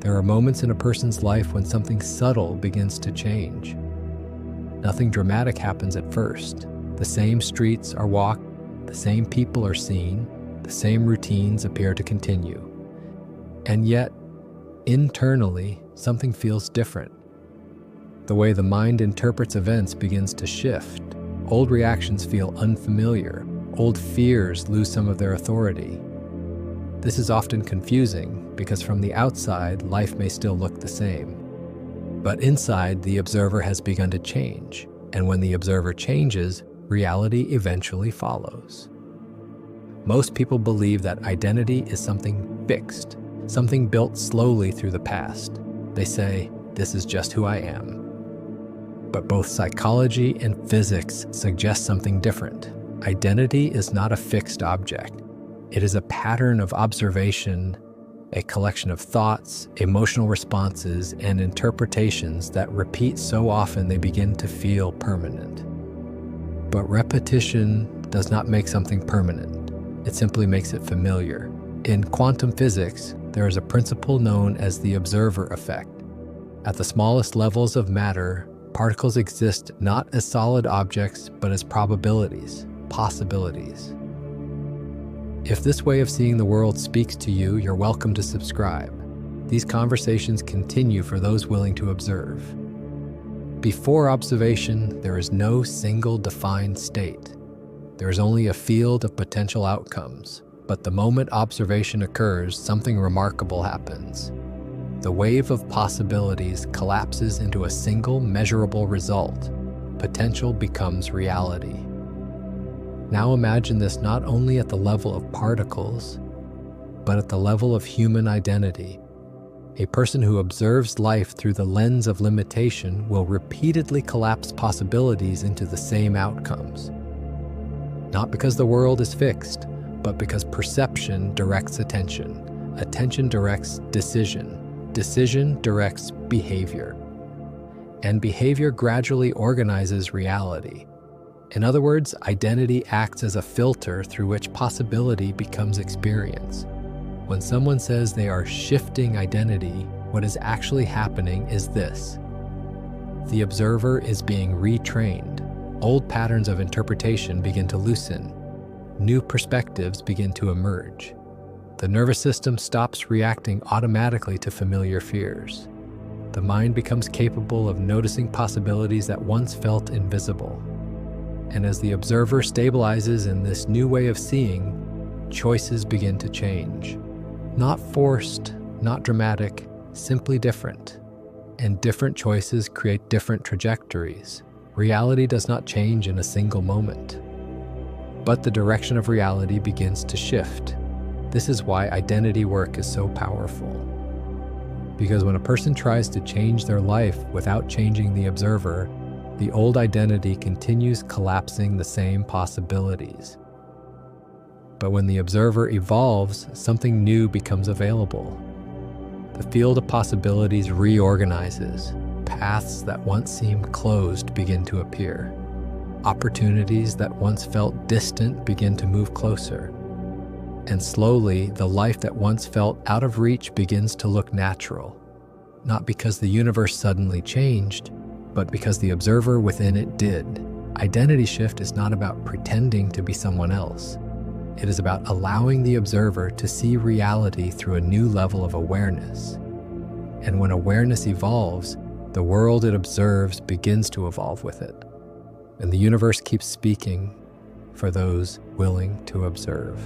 There are moments in a person's life when something subtle begins to change. Nothing dramatic happens at first. The same streets are walked, the same people are seen, the same routines appear to continue. And yet, internally, something feels different. The way the mind interprets events begins to shift. Old reactions feel unfamiliar. Old fears lose some of their authority. This is often confusing because from the outside, life may still look the same. But inside, the observer has begun to change. And when the observer changes, reality eventually follows. Most people believe that identity is something fixed, something built slowly through the past. They say, "This is just who I am." But both psychology and physics suggest something different. Identity is not a fixed object. It is a pattern of observation, a collection of thoughts, emotional responses, and interpretations that repeat so often they begin to feel permanent. But repetition does not make something permanent. It simply makes it familiar. In quantum physics, there is a principle known as the observer effect. At the smallest levels of matter, particles exist not as solid objects, but as probabilities, possibilities. If this way of seeing the world speaks to you, you're welcome to subscribe. These conversations continue for those willing to observe. Before observation, there is no single defined state. There is only a field of potential outcomes. But the moment observation occurs, something remarkable happens. The wave of possibilities collapses into a single measurable result. Potential becomes reality. Now imagine this not only at the level of particles, but at the level of human identity. A person who observes life through the lens of limitation will repeatedly collapse possibilities into the same outcomes. Not because the world is fixed, but because perception directs attention. Attention directs decision. Decision directs behavior. And behavior gradually organizes reality. In other words, identity acts as a filter through which possibility becomes experience. When someone says they are shifting identity, what is actually happening is this. The observer is being retrained. Old patterns of interpretation begin to loosen. New perspectives begin to emerge. The nervous system stops reacting automatically to familiar fears. The mind becomes capable of noticing possibilities that once felt invisible. And as the observer stabilizes in this new way of seeing, choices begin to change. Not forced, not dramatic, simply different. And different choices create different trajectories. Reality does not change in a single moment. But the direction of reality begins to shift. This is why identity work is so powerful. Because when a person tries to change their life without changing the observer, the old identity continues collapsing the same possibilities. But when the observer evolves, something new becomes available. The field of possibilities reorganizes. Paths that once seemed closed begin to appear. Opportunities that once felt distant begin to move closer. And slowly, the life that once felt out of reach begins to look natural. Not because the universe suddenly changed, but because the observer within it did. Identity shift is not about pretending to be someone else. It is about allowing the observer to see reality through a new level of awareness. And when awareness evolves, the world it observes begins to evolve with it. And the universe keeps speaking for those willing to observe.